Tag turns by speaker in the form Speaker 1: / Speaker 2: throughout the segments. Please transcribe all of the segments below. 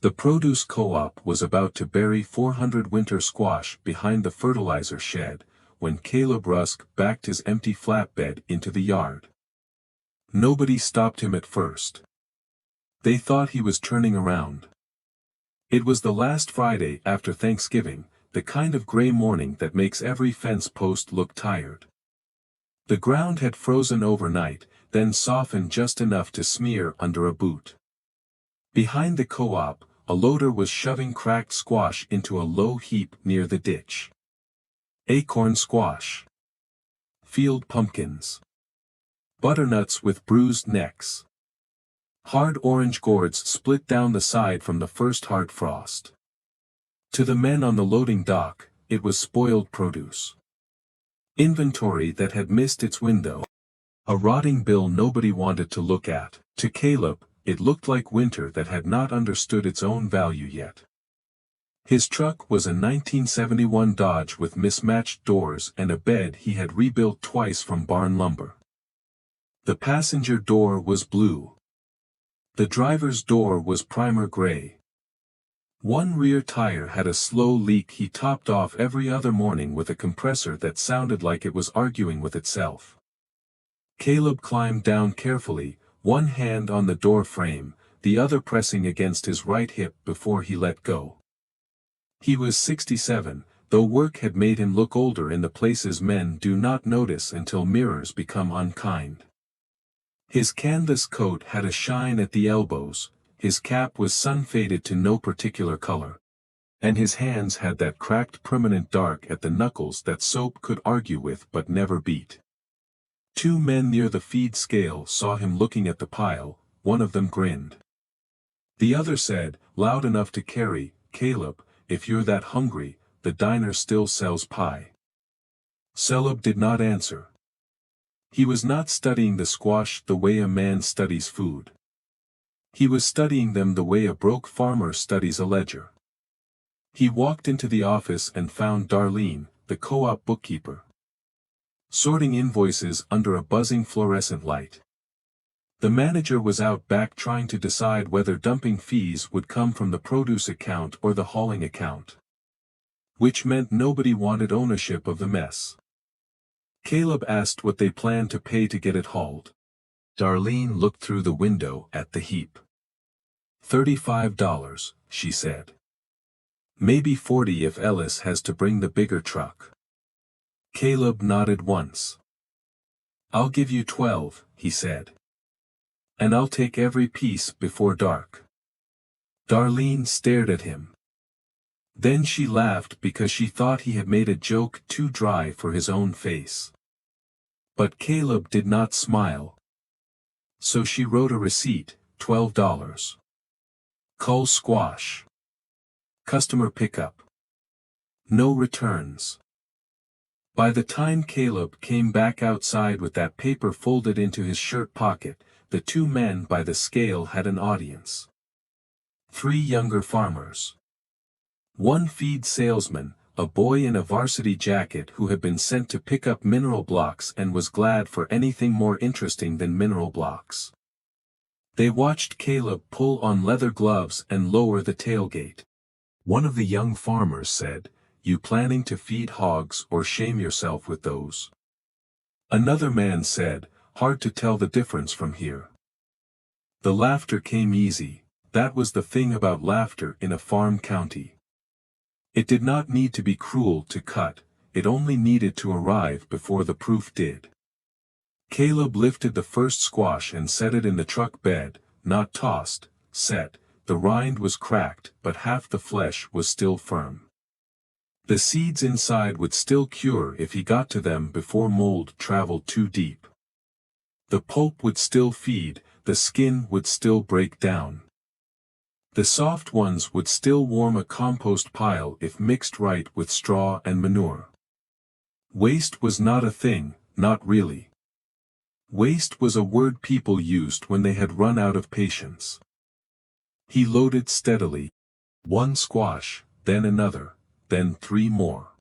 Speaker 1: The produce co-op was about to bury 400 winter squash behind the fertilizer shed, when Caleb Rusk backed his empty flatbed into the yard. Nobody stopped him at first. They thought he was turning around. It was the last Friday after Thanksgiving, the kind of gray morning that makes every fence post look tired. The ground had frozen overnight, then softened just enough to smear under a boot. Behind the co-op, a loader was shoving cracked squash into a low heap near the ditch. Acorn squash. Field pumpkins. Butternuts with bruised necks. Hard orange gourds split down the side from the first hard frost. To the men on the loading dock, it was spoiled produce. Inventory that had missed its window. A rotting bill nobody wanted to look at. To Caleb, it looked like winter that had not understood its own value yet. His truck was a 1971 Dodge with mismatched doors and a bed he had rebuilt twice from barn lumber. The passenger door was blue. The driver's door was primer gray. One rear tire had a slow leak he topped off every other morning with a compressor that sounded like it was arguing with itself. Caleb climbed down carefully, one hand on the door frame, the other pressing against his right hip before he let go. He was 67, though work had made him look older in the places men do not notice until mirrors become unkind. His canvas coat had a shine at the elbows, his cap was sun-faded to no particular color, and his hands had that cracked permanent dark at the knuckles that soap could argue with but never beat. Two men near the feed scale saw him looking at the pile, one of them grinned. The other said, loud enough to carry, "Caleb, if you're that hungry, the diner still sells pie." Caleb did not answer. He was not studying the squash the way a man studies food. He was studying them the way a broke farmer studies a ledger. He walked into the office and found Darlene, the co-op bookkeeper, sorting invoices under a buzzing fluorescent light. The manager was out back trying to decide whether dumping fees would come from the produce account or the hauling account. Which meant nobody wanted ownership of the mess. Caleb asked what they planned to pay to get it hauled. Darlene looked through the window at the heap. $35, she said. Maybe 40 if Ellis has to bring the bigger truck. Caleb nodded once. I'll give you 12, he said. And I'll take every piece before dark. Darlene stared at him. Then she laughed because she thought he had made a joke too dry for his own face. But Caleb did not smile. So she wrote a receipt, $12. Cull squash. Customer pickup. No returns. By the time Caleb came back outside with that paper folded into his shirt pocket, the two men by the scale had an audience. 3 younger farmers. One feed salesman, a boy in a varsity jacket who had been sent to pick up mineral blocks and was glad for anything more interesting than mineral blocks. They watched Caleb pull on leather gloves and lower the tailgate. One of the young farmers said, "You planning to feed hogs or shame yourself with those?" Another man said, "Hard to tell the difference from here." The laughter came easy. That was the thing about laughter in a farm county. It did not need to be cruel to cut, it only needed to arrive before the proof did. Caleb lifted the first squash and set it in the truck bed, not tossed, set. The rind was cracked but half the flesh was still firm. The seeds inside would still cure if he got to them before mold traveled too deep. The pulp would still feed, the skin would still break down. The soft ones would still warm a compost pile if mixed right with straw and manure. Waste was not a thing, not really. Waste was a word people used when they had run out of patience. He loaded steadily. 1 squash, then another, then 3 more.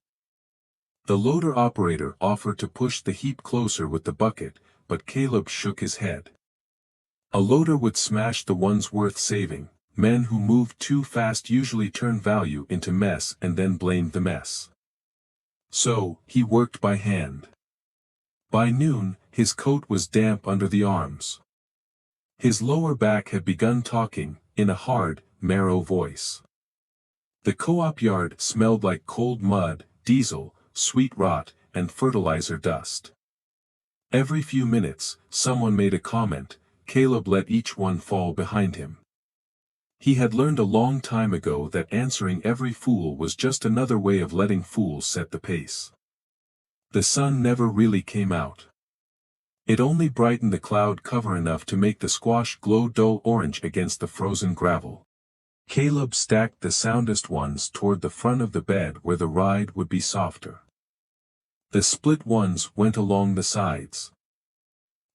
Speaker 1: The loader operator offered to push the heap closer with the bucket, but Caleb shook his head. A loader would smash the ones worth saving, men who moved too fast usually turned value into mess and then blamed the mess. So, he worked by hand. By noon, his coat was damp under the arms. His lower back had begun talking, in a hard, narrow voice. The co-op yard smelled like cold mud, diesel, sweet rot, and fertilizer dust. Every few minutes, someone made a comment. Caleb let each one fall behind him. He had learned a long time ago that answering every fool was just another way of letting fools set the pace. The sun never really came out. It only brightened the cloud cover enough to make the squash glow dull orange against the frozen gravel. Caleb stacked the soundest ones toward the front of the bed where the ride would be softer. The split ones went along the sides.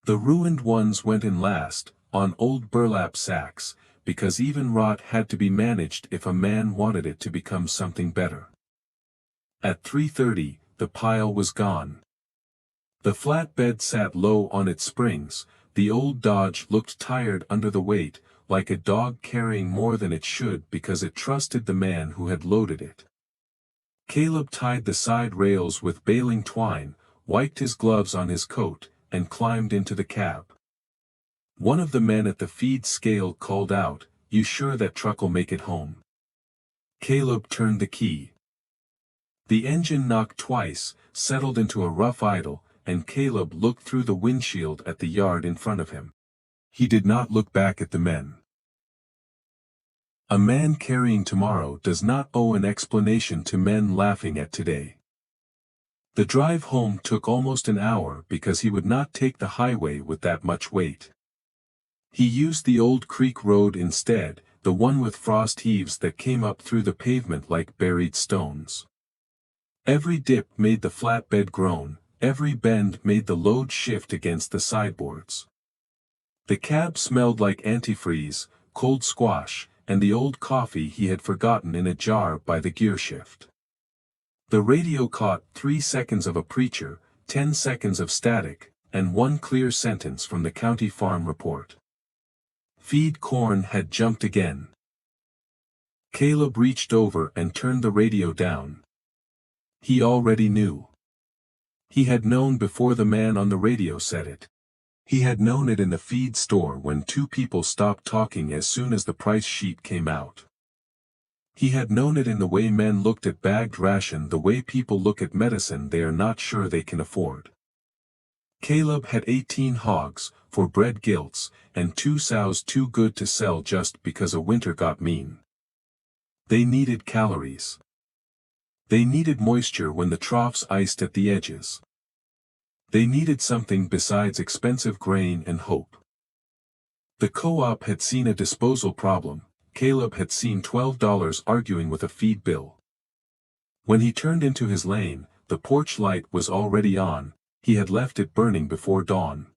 Speaker 1: The ruined ones went in last, on old burlap sacks, because even rot had to be managed if a man wanted it to become something better. At 3:30, the pile was gone. The flatbed sat low on its springs. The old Dodge looked tired under the weight, like a dog carrying more than it should because it trusted the man who had loaded it. Caleb tied the side rails with baling twine, wiped his gloves on his coat, and climbed into the cab. One of the men at the feed scale called out, "You sure that truck'll make it home?" Caleb turned the key. The engine knocked twice, settled into a rough idle, and Caleb looked through the windshield at the yard in front of him. He did not look back at the men. A man carrying tomorrow does not owe an explanation to men laughing at today. The drive home took almost an hour because he would not take the highway with that much weight. He used the old creek road instead, the one with frost heaves that came up through the pavement like buried stones. Every dip made the flatbed groan, every bend made the load shift against the sideboards. The cab smelled like antifreeze, cold squash, and the old coffee he had forgotten in a jar by the gearshift. The radio caught 3 seconds of a preacher, 10 seconds of static, and one clear sentence from the county farm report. Feed corn had jumped again. Caleb reached over and turned the radio down. He already knew. He had known before the man on the radio said it. He had known it in the feed store when two people stopped talking as soon as the price sheet came out. He had known it in the way men looked at bagged ration, the way people look at medicine they are not sure they can afford. Caleb had 18 hogs, for bread gilts, and 2 sows too good to sell just because a winter got mean. They needed calories. They needed moisture when the troughs iced at the edges. They needed something besides expensive grain and hope. The co-op had seen a disposal problem. Caleb had seen $12 arguing with a feed bill. When he turned into his lane, the porch light was already on. He had left it burning before dawn.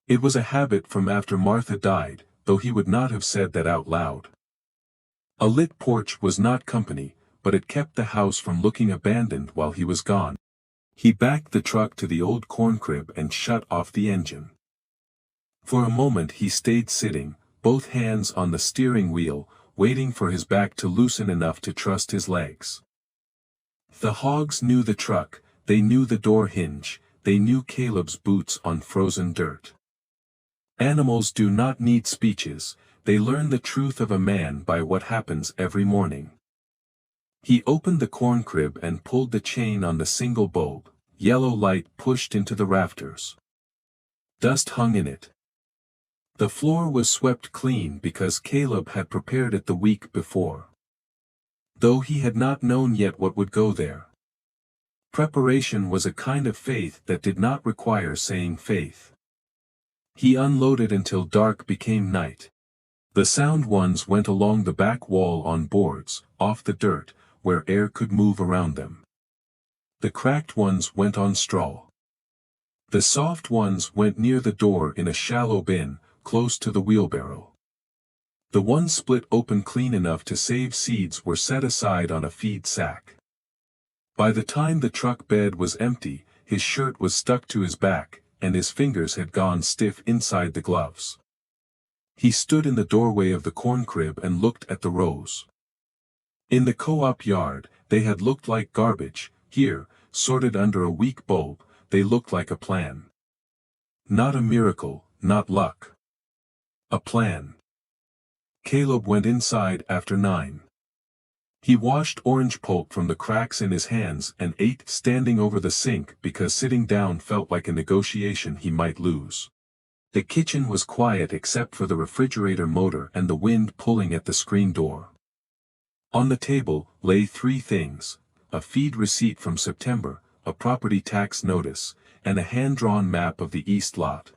Speaker 1: It was a habit from after Martha died, though he would not have said that out loud. A lit porch was not company, but it kept the house from looking abandoned while he was gone. He backed the truck to the old corn crib and shut off the engine. For a moment he stayed sitting, both hands on the steering wheel, waiting for his back to loosen enough to trust his legs. The hogs knew the truck, they knew the door hinge, they knew Caleb's boots on frozen dirt. Animals do not need speeches, they learn the truth of a man by what happens every morning. He opened the corn crib and pulled the chain on the single bulb. Yellow light pushed into the rafters. Dust hung in it. The floor was swept clean because Caleb had prepared it the week before. Though he had not known yet what would go there. Preparation was a kind of faith that did not require saying faith. He unloaded until dark became night. The sound ones went along the back wall on boards, off the dirt, where air could move around them. The cracked ones went on straw. The soft ones went near the door in a shallow bin, close to the wheelbarrow. The ones split open clean enough to save seeds were set aside on a feed sack. By the time the truck bed was empty, his shirt was stuck to his back, and his fingers had gone stiff inside the gloves. He stood in the doorway of the corn crib and looked at the rows. In the co-op yard, they had looked like garbage. Here, sorted under a weak bulb, they looked like a plan. Not a miracle, not luck. A plan. Caleb went inside after 9. He washed orange pulp from the cracks in his hands and ate standing over the sink because sitting down felt like a negotiation he might lose. The kitchen was quiet except for the refrigerator motor and the wind pulling at the screen door. On the table lay 3 things: a feed receipt from September, a property tax notice, and a hand-drawn map of the east lot.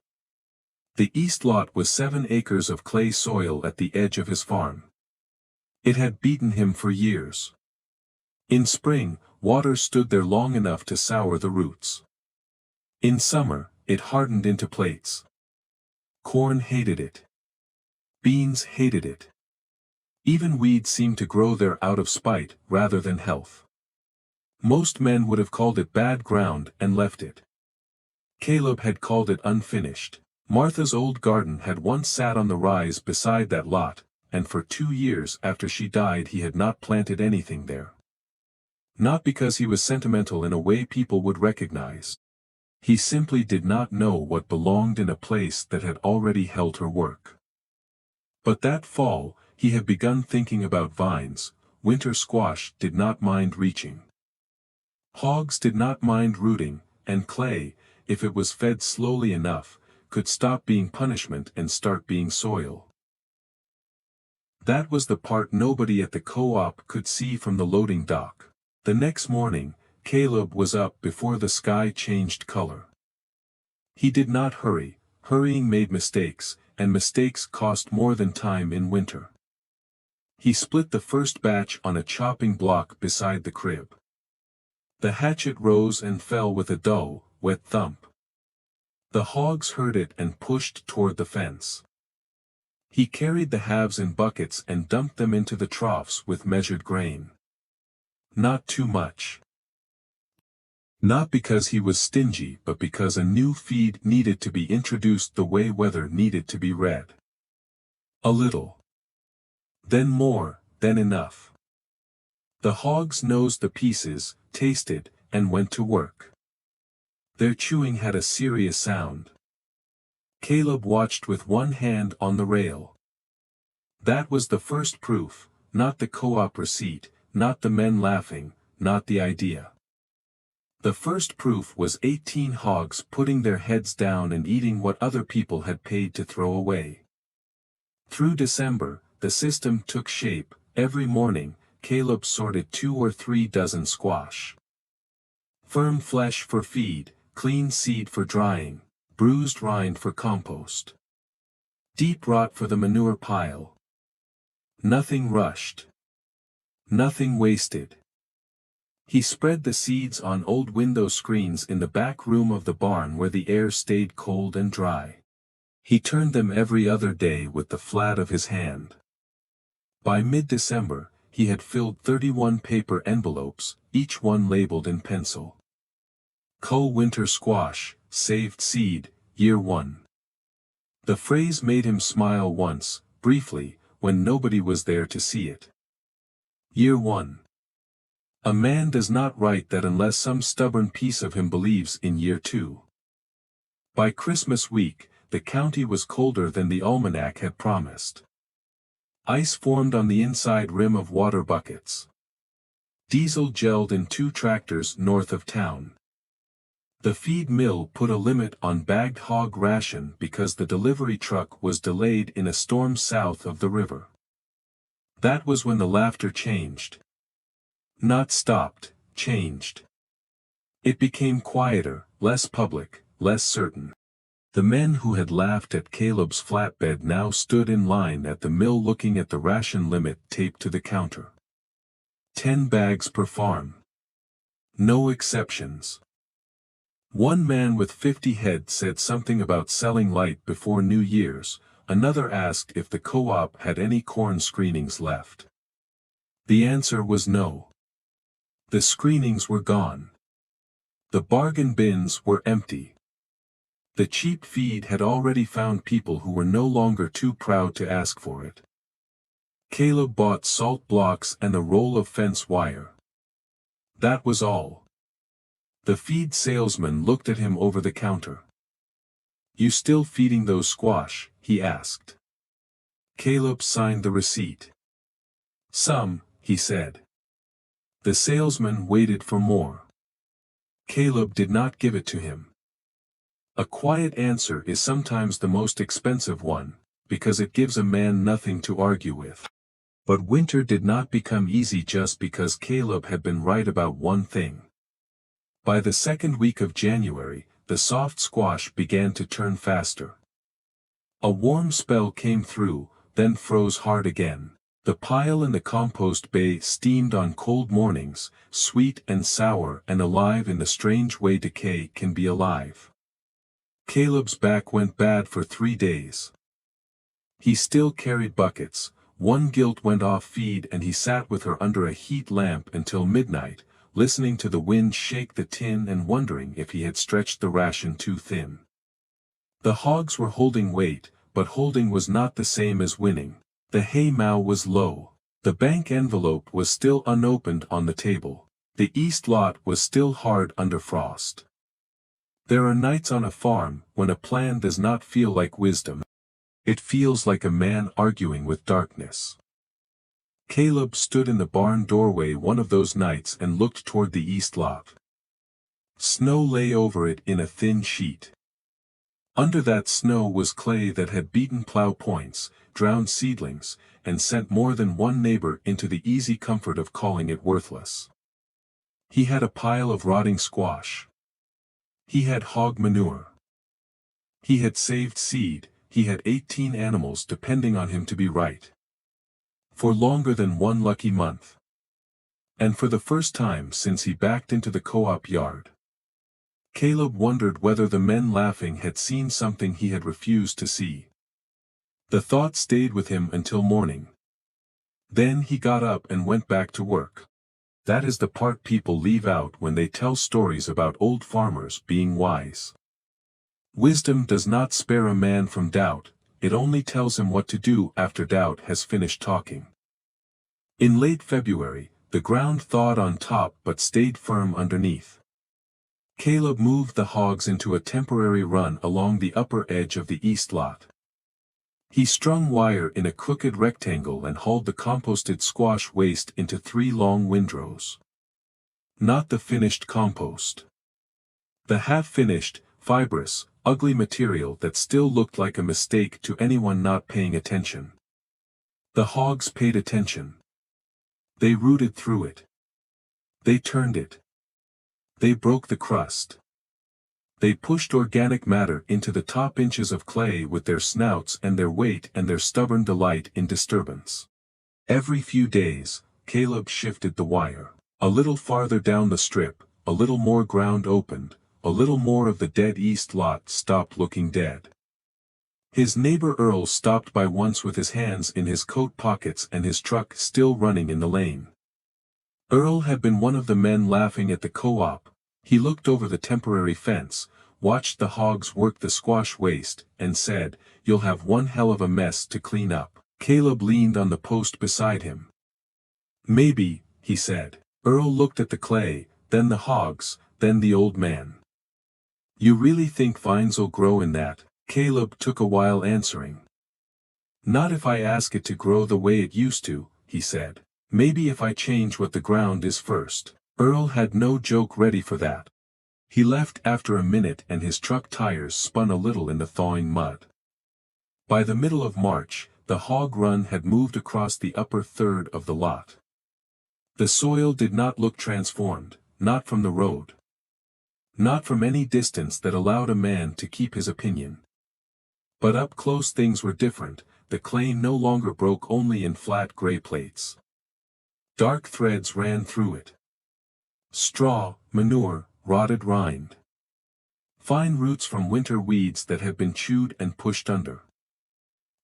Speaker 1: The east lot was 7 acres of clay soil at the edge of his farm. It had beaten him for years. In spring, water stood there long enough to sour the roots. In summer, it hardened into plates. Corn hated it. Beans hated it. Even weeds seemed to grow there out of spite rather than health. Most men would have called it bad ground and left it. Caleb had called it unfinished. Martha's old garden had once sat on the rise beside that lot, and for 2 years after she died he had not planted anything there. Not because he was sentimental in a way people would recognize. He simply did not know what belonged in a place that had already held her work. But that fall, he had begun thinking about vines. Winter squash did not mind reaching. Hogs did not mind rooting, and clay, if it was fed slowly enough, could stop being punishment and start being soil. That was the part nobody at the co-op could see from the loading dock. The next morning, Caleb was up before the sky changed color. He did not hurry. Hurrying made mistakes, and mistakes cost more than time in winter. He split the first batch on a chopping block beside the crib. The hatchet rose and fell with a dull, wet thump. The hogs heard it and pushed toward the fence. He carried the halves in buckets and dumped them into the troughs with measured grain. Not too much. Not because he was stingy but because a new feed needed to be introduced the way weather needed to be read. A little. Then more, then enough. The hogs nosed the pieces, tasted, and went to work. Their chewing had a serious sound. Caleb watched with one hand on the rail. That was the first proof, not the co-op receipt, not the men laughing, not the idea. The first proof was 18 hogs putting their heads down and eating what other people had paid to throw away. Through December, the system took shape. Every morning, Caleb sorted 2 or 3 dozen squash. Firm flesh for feed, clean seed for drying, bruised rind for compost. Deep rot for the manure pile. Nothing rushed. Nothing wasted. He spread the seeds on old window screens in the back room of the barn where the air stayed cold and dry. He turned them every other day with the flat of his hand. By mid-December, he had filled 31 paper envelopes, each one labeled in pencil. Co-winter squash, saved seed, year 1. The phrase made him smile once, briefly, when nobody was there to see it. Year 1. A man does not write that unless some stubborn piece of him believes in year 2. By Christmas week, the county was colder than the almanac had promised. Ice formed on the inside rim of water buckets. Diesel gelled in 2 tractors north of town. The feed mill put a limit on bagged hog ration because the delivery truck was delayed in a storm south of the river. That was when the laughter changed. Not stopped, changed. It became quieter, less public, less certain. The men who had laughed at Caleb's flatbed now stood in line at the mill looking at the ration limit taped to the counter. 10 bags per farm. No exceptions. One man with 50 head said something about selling light before New Year's. Another asked if the co-op had any corn screenings left. The answer was no. The screenings were gone. The bargain bins were empty. The cheap feed had already found people who were no longer too proud to ask for it. Caleb bought salt blocks and a roll of fence wire. That was all. The feed salesman looked at him over the counter. "You still feeding those squash?" he asked. Caleb signed the receipt. "Some," he said. The salesman waited for more. Caleb did not give it to him. A quiet answer is sometimes the most expensive one, because it gives a man nothing to argue with. But winter did not become easy just because Caleb had been right about one thing. By the second week of January, the soft squash began to turn faster. A warm spell came through, then froze hard again. The pile in the compost bay steamed on cold mornings, sweet and sour and alive in the strange way decay can be alive. Caleb's back went bad for 3 days. He still carried buckets. One gilt went off feed and he sat with her under a heat lamp until midnight, listening to the wind shake the tin and wondering if he had stretched the ration too thin. The hogs were holding weight, but holding was not the same as winning. The hay mow was low. The bank envelope was still unopened on the table. The east lot was still hard under frost. There are nights on a farm when a plan does not feel like wisdom. It feels like a man arguing with darkness. Caleb stood in the barn doorway one of those nights and looked toward the east lot. Snow lay over it in a thin sheet. Under that snow was clay that had beaten plow points, drowned seedlings, and sent more than one neighbor into the easy comfort of calling it worthless. He had a pile of rotting squash. He had hog manure. He had saved seed. He had 18 animals depending on him to be right. For longer than one lucky month. And for the first time since he backed into the co-op yard. Caleb wondered whether the men laughing had seen something he had refused to see. The thought stayed with him until morning. Then he got up and went back to work. That is the part people leave out when they tell stories about old farmers being wise. Wisdom does not spare a man from doubt, it only tells him what to do after doubt has finished talking. In late February, the ground thawed on top but stayed firm underneath. Caleb moved the hogs into a temporary run along the upper edge of the east lot. He strung wire in a crooked rectangle and hauled the composted squash waste into 3 long windrows. Not the finished compost. The half-finished, fibrous, ugly material that still looked like a mistake to anyone not paying attention. The hogs paid attention. They rooted through it. They turned it. They broke the crust. They pushed organic matter into the top inches of clay with their snouts and their weight and their stubborn delight in disturbance. Every few days, Caleb shifted the wire. A little farther down the strip, a little more ground opened, a little more of the dead east lot stopped looking dead. His neighbor Earl stopped by once with his hands in his coat pockets and his truck still running in the lane. Earl had been one of the men laughing at the co-op. He looked over the temporary fence, watched the hogs work the squash waste, and said, "You'll have one hell of a mess to clean up." Caleb leaned on the post beside him. "Maybe," he said. Earl looked at the clay, then the hogs, then the old man. "You really think vines'll grow in that?" Caleb took a while answering. "Not if I ask it to grow the way it used to," he said. "Maybe if I change what the ground is first." Earl had no joke ready for that. He left after a minute and his truck tires spun a little in the thawing mud. By the middle of March, the hog run had moved across the upper third of the lot. The soil did not look transformed, not from the road. Not from any distance that allowed a man to keep his opinion. But up close things were different, the clay no longer broke only in flat gray plates. Dark threads ran through it. Straw, manure, rotted rind. Fine roots from winter weeds that had been chewed and pushed under.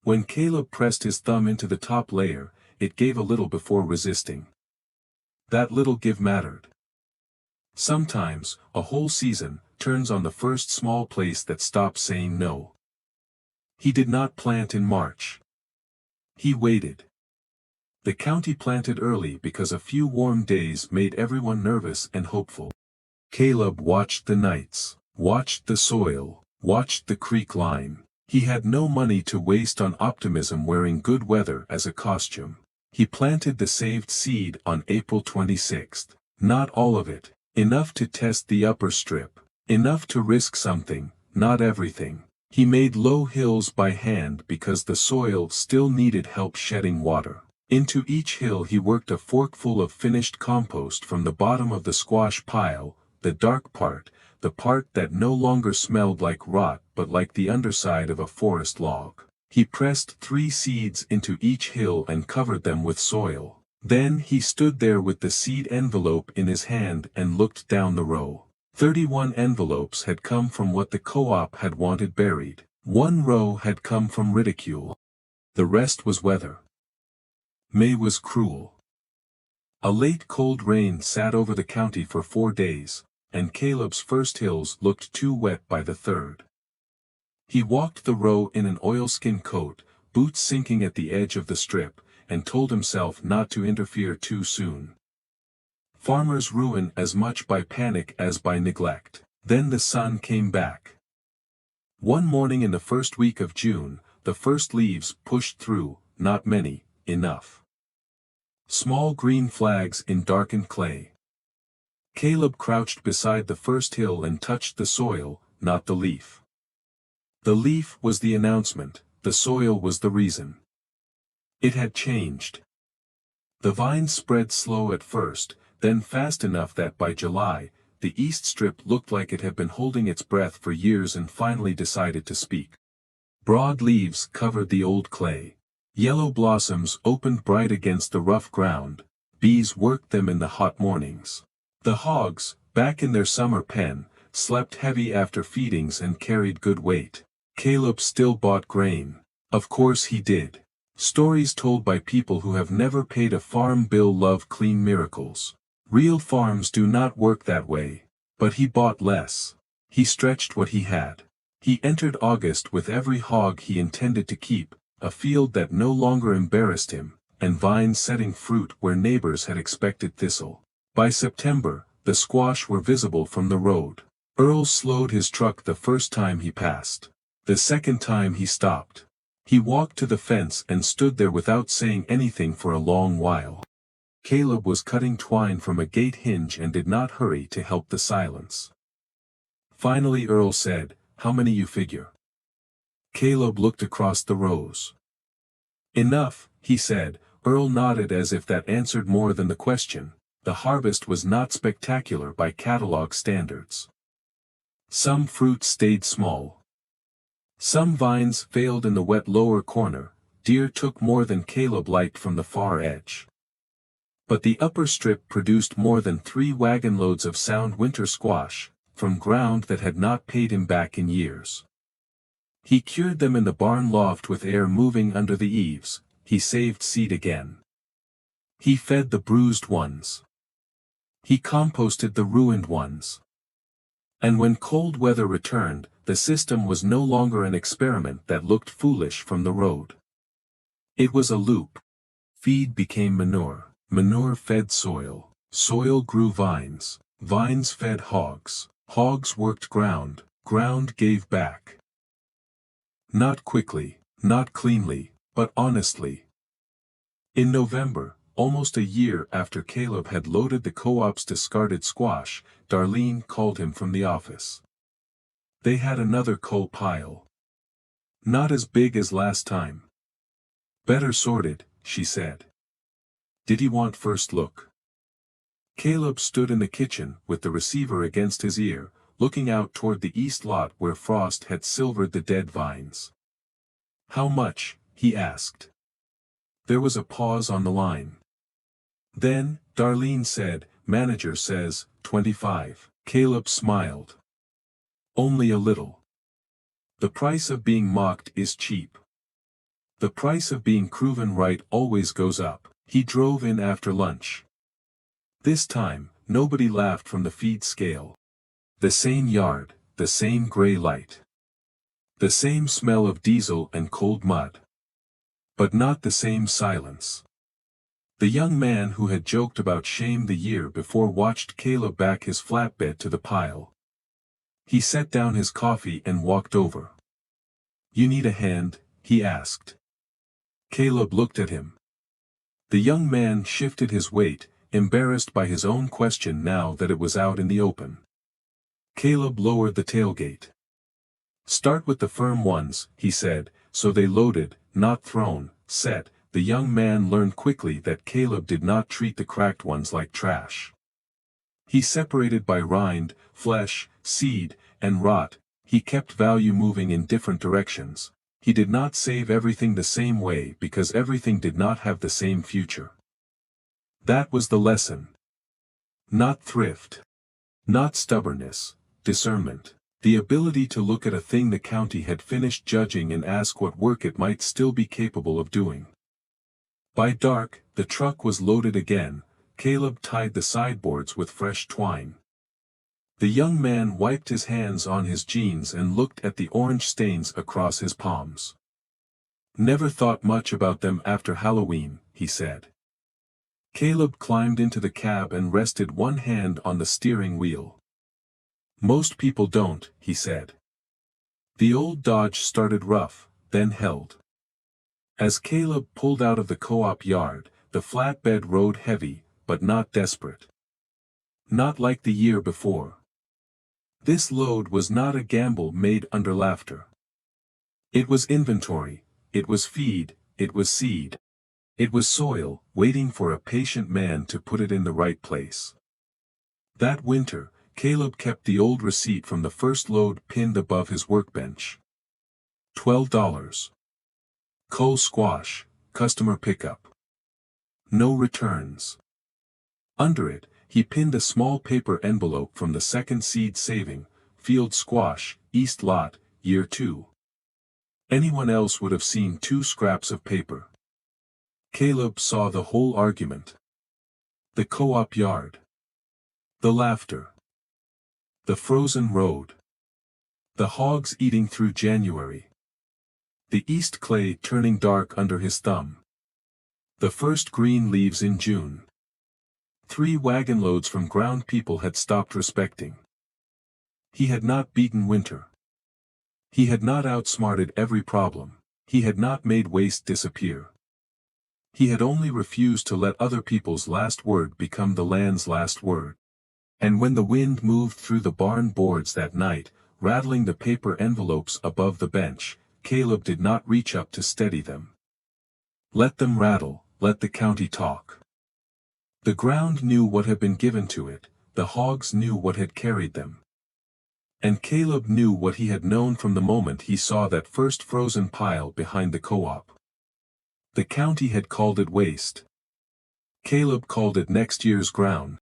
Speaker 1: When Caleb pressed his thumb into the top layer, it gave a little before resisting. That little give mattered. Sometimes, a whole season, turns on the first small place that stops saying no. He did not plant in March. He waited. The county planted early because a few warm days made everyone nervous and hopeful. Caleb watched the nights, watched the soil, watched the creek line. He had no money to waste on optimism wearing good weather as a costume. He planted the saved seed on April 26th. Not all of it. Enough to test the upper strip. Enough to risk something, not everything. He made low hills by hand because the soil still needed help shedding water. Into each hill he worked a forkful of finished compost from the bottom of the squash pile, the dark part, the part that no longer smelled like rot but like the underside of a forest log. He pressed 3 seeds into each hill and covered them with soil. Then he stood there with the seed envelope in his hand and looked down the row. 31 envelopes had come from what the co-op had wanted buried. 1 row had come from ridicule. The rest was weather. May was cruel. A late cold rain sat over the county for 4 days, and Caleb's first hills looked too wet by the 3rd. He walked the row in an oilskin coat, boots sinking at the edge of the strip, and told himself not to interfere too soon. Farmers ruin as much by panic as by neglect. Then the sun came back. One morning in the first week of June, the first leaves pushed through, not many, enough. Small green flags in darkened clay. Caleb crouched beside the first hill and touched the soil, not the leaf. The leaf was the announcement, the soil was the reason. It had changed. The vines spread slow at first, then fast enough that by July, the east strip looked like it had been holding its breath for years and finally decided to speak. Broad leaves covered the old clay. Yellow blossoms opened bright against the rough ground. Bees worked them in the hot mornings. The hogs, back in their summer pen, slept heavy after feedings and carried good weight. Caleb still bought grain. Of course he did. Stories told by people who have never paid a farm bill love clean miracles. Real farms do not work that way. But he bought less. He stretched what he had. He entered August with every hog he intended to keep, a field that no longer embarrassed him, and vines setting fruit where neighbors had expected thistle. By September, the squash were visible from the road. Earl slowed his truck the first time he passed. The second time he stopped. He walked to the fence and stood there without saying anything for a long while. Caleb was cutting twine from a gate hinge and did not hurry to help the silence. Finally Earl said, "How many you figure?" Caleb looked across the rows. "Enough," he said. Earl nodded as if that answered more than the question. The harvest was not spectacular by catalog standards. Some fruit stayed small. Some vines failed in the wet lower corner. Deer took more than Caleb liked from the far edge. But the upper strip produced more than 3 wagon loads of sound winter squash, from ground that had not paid him back in years. He cured them in the barn loft with air moving under the eaves. He saved seed again. He fed the bruised ones. He composted the ruined ones. And when cold weather returned, the system was no longer an experiment that looked foolish from the road. It was a loop. Feed became manure. Manure fed soil. Soil grew vines. Vines fed hogs. Hogs worked ground. Ground gave back. Not quickly, not cleanly, but honestly. In November, almost a year after Caleb had loaded the co-op's discarded squash, Darlene called him from the office. They had another coal pile. Not as big as last time. Better sorted, she said. Did he want first look? Caleb stood in the kitchen with the receiver against his ear, looking out toward the east lot where frost had silvered the dead vines. "How much?" he asked. There was a pause on the line. Then, Darlene said, "Manager says, 25. Caleb smiled. "Only a little. The price of being mocked is cheap. The price of being proven right always goes up." He drove in after lunch. This time, nobody laughed from the feed scale. The same yard, the same gray light. The same smell of diesel and cold mud. But not the same silence. The young man who had joked about shame the year before watched Caleb back his flatbed to the pile. He set down his coffee and walked over. "You need a hand?" he asked. Caleb looked at him. The young man shifted his weight, embarrassed by his own question now that it was out in the open. Caleb lowered the tailgate. "Start with the firm ones," he said, so they loaded, not thrown, set. The young man learned quickly that Caleb did not treat the cracked ones like trash. He separated by rind, flesh, seed, and rot. He kept value moving in different directions. He did not save everything the same way because everything did not have the same future. That was the lesson. Not thrift. Not stubbornness, discernment. The ability to look at a thing the county had finished judging and ask what work it might still be capable of doing. By dark, the truck was loaded again. Caleb tied the sideboards with fresh twine. The young man wiped his hands on his jeans and looked at the orange stains across his palms. "Never thought much about them after Halloween," he said. Caleb climbed into the cab and rested one hand on the steering wheel. "Most people don't," he said. The old Dodge started rough, then held. As Caleb pulled out of the co-op yard, the flatbed rode heavy, but not desperate. Not like the year before. This load was not a gamble made under laughter. It was inventory, it was feed, it was seed. It was soil, waiting for a patient man to put it in the right place. That winter, Caleb kept the old receipt from the first load pinned above his workbench. $12. Coal squash, customer pickup. No returns. Under it, he pinned a small paper envelope from the second seed saving, field squash, East Lot, year 2. Anyone else would have seen 2 scraps of paper. Caleb saw the whole argument. The co-op yard. The laughter. The frozen road. The hogs eating through January. The east clay turning dark under his thumb. The first green leaves in June. 3 wagon loads from ground people had stopped respecting. He had not beaten winter. He had not outsmarted every problem. He had not made waste disappear. He had only refused to let other people's last word become the land's last word. And when the wind moved through the barn boards that night, rattling the paper envelopes above the bench, Caleb did not reach up to steady them. Let them rattle, let the county talk. The ground knew what had been given to it, the hogs knew what had carried them. And Caleb knew what he had known from the moment he saw that first frozen pile behind the co-op. The county had called it waste. Caleb called it next year's ground.